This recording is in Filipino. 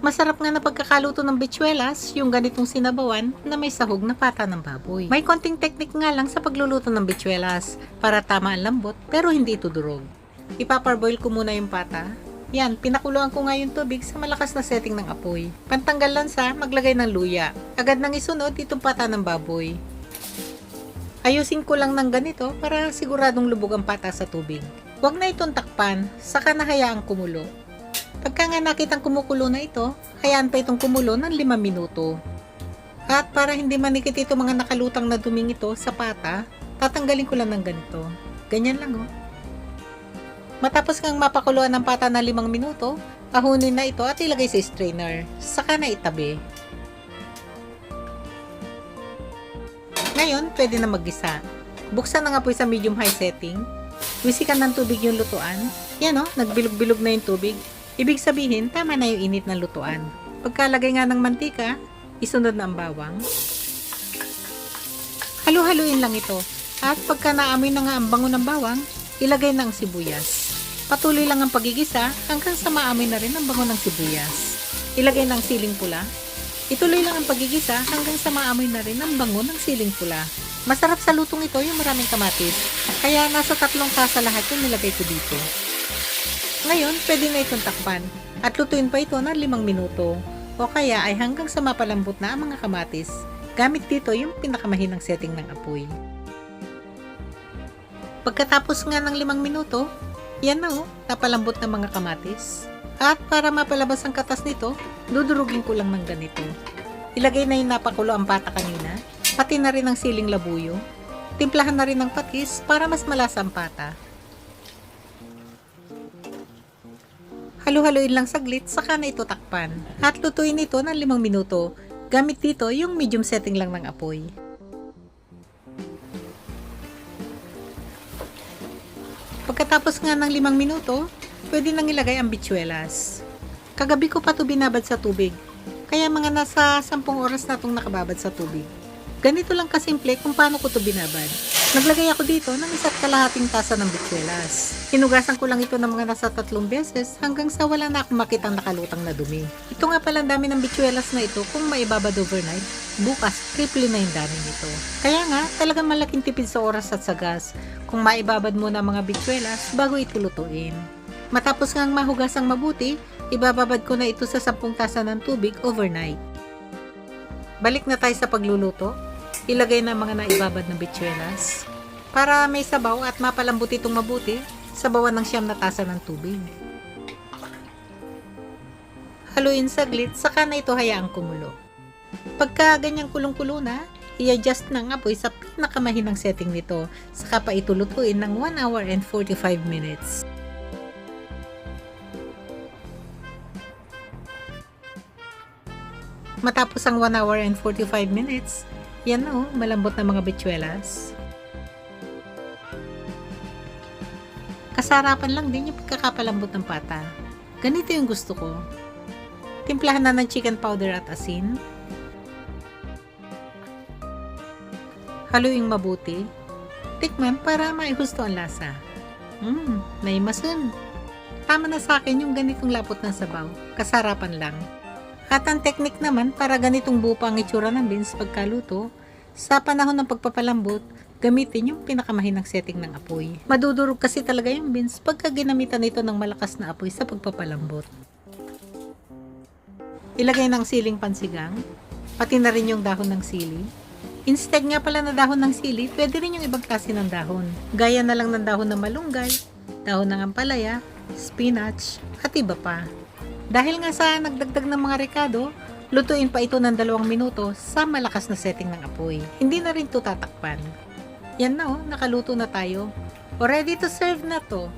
Masarap nga na pagkakaluto ng bichuelas, yung ganitong sinabawan na may sahog na pata ng baboy. May konting teknik nga lang sa pagluluto ng bichuelas para tama ang lambot pero hindi ito durog. Ipaparboil ko muna yung pata. Yan, pinakuluan ko nga yung tubig sa malakas na setting ng apoy. Pantanggal lansa, maglagay ng luya. Agad nang isunod itong pata ng baboy. Ayusin ko lang ng ganito para siguradong lubog ang pata sa tubig. Huwag na itong takpan, saka na hayaang kumulo. Pagka nga nakitang kumukulo na ito, hayaan pa itong kumulo ng 5 minuto. At para hindi manikit ito mga nakalutang na duming ito sa pata, tatanggalin ko lang ng ganito. Ganyan lang oh. Matapos ngang mapakuluan ng pata na 5 minuto, ahunin na ito at ilagay sa strainer. Saka na itabi. Ngayon, pwede na maggisa. Buksan ang apoy sa medium-high setting. Wisikan ng tubig yung lutuan. Yan oh, nagbilog-bilog na yung tubig. Ibig sabihin, tama na yung init ng lutuan. Pagkalagay nga ng mantika, isunod na ang bawang. Halu-haluin lang ito. At pagka naamoy na nga ang bango ng bawang, ilagay na ang sibuyas. Patuloy lang ang pagigisa hanggang sa maamoy na rin ang bango ng sibuyas. Ilagay na ang siling pula. Ituloy lang ang pagigisa hanggang sa maamoy na rin ang bango ng siling pula. Masarap sa lutong ito yung maraming kamatis. Kaya nasa 3 tasa lahat yung nilagay ko dito. Ngayon, pwede na itong takpan at lutuin pa ito ng 5 minuto o kaya ay hanggang sa mapalambot na ang mga kamatis. Gamit dito yung pinakamahinang setting ng apoy. Pagkatapos nga ng 5 minuto, yan na oh, napalambot ng mga kamatis. At para mapalabas ang katas nito, dudurugin ko lang ng ganito. Ilagay na yung napakulo ang pata kanina, pati na rin ang siling labuyo. Timplahan na rin ng patis para mas malasa ang pata. Halu-haluin lang saglit, saka na ito takpan. At lutuin ito ng 5 minuto. Gamit dito yung medium setting lang ng apoy. Pagkatapos nga ng 5 minuto, pwede nang ilagay ang bichuelas. Kagabi ko pa ito binabad sa tubig, kaya mga nasa 10 oras na itong nakababad sa tubig. Ganito lang kasimple kung paano ko ito binabad. Naglagay ako dito ng 1.5 tasa ng bichuelas. Hinugasan ko lang ito ng mga nasa 3 beses hanggang sa wala na akong makitang nakalutang na dumi. Ito nga pala ang dami ng bichuelas na ito kung maibabad overnight. Bukas, triple na yung dami nito. Kaya nga, talagang malaking tipid sa oras at sa gas kung maibabad mo na mga bichuelas bago ito lutuin. Matapos ngang mahugasang mabuti, ibababad ko na ito sa 10 tasa ng tubig overnight. Balik na tayo sa pagluluto. Ilagay na mga naibabad na bichuelas. Para may sabaw at mapalambot itong mabuti, sabawan ng 9 na tasa ng tubig. Haluin saglit, saka na ito hayaang kumulo. Pagka ganyang kulong-kulo na, i-adjust ng apoy sa pinakamahinang setting nito, saka pa ito lutuin ng 1 hour and 45 minutes. Matapos ang 1 hour and 45 minutes, yan na oh, malambot na mga bichuelas. Kasarapan lang din yung pagkakapalambot ng pata. Ganito yung gusto ko. Timplahan na ng chicken powder at asin. Haluing mabuti. Tikman para maihusto ang lasa. Naimasun. Tama na sa akin yung ganitong lapot ng sabaw. Kasarapan lang. At ang technique naman para ganitong buo pa ang itsura ng beans pagkaluto, sa panahon ng pagpapalambot, gamitin yung pinakamahinang setting ng apoy. Madudurog kasi talaga yung beans pagka ginamitan ito ng malakas na apoy sa pagpapalambot. Ilagay ng siling pansigang, pati na rin yung dahon ng sili. Instead nga pala na dahon ng sili, pwede rin yung ibang klase ng dahon. Gaya na lang ng dahon ng malunggay, dahon ng ampalaya, spinach, at iba pa. Dahil nga sa nagdagdag ng mga rekado, lutuin pa ito ng 2 minuto sa malakas na setting ng apoy. Hindi na rin ito tatakpan. Yan na oh, nakaluto na tayo. O ready to serve na to.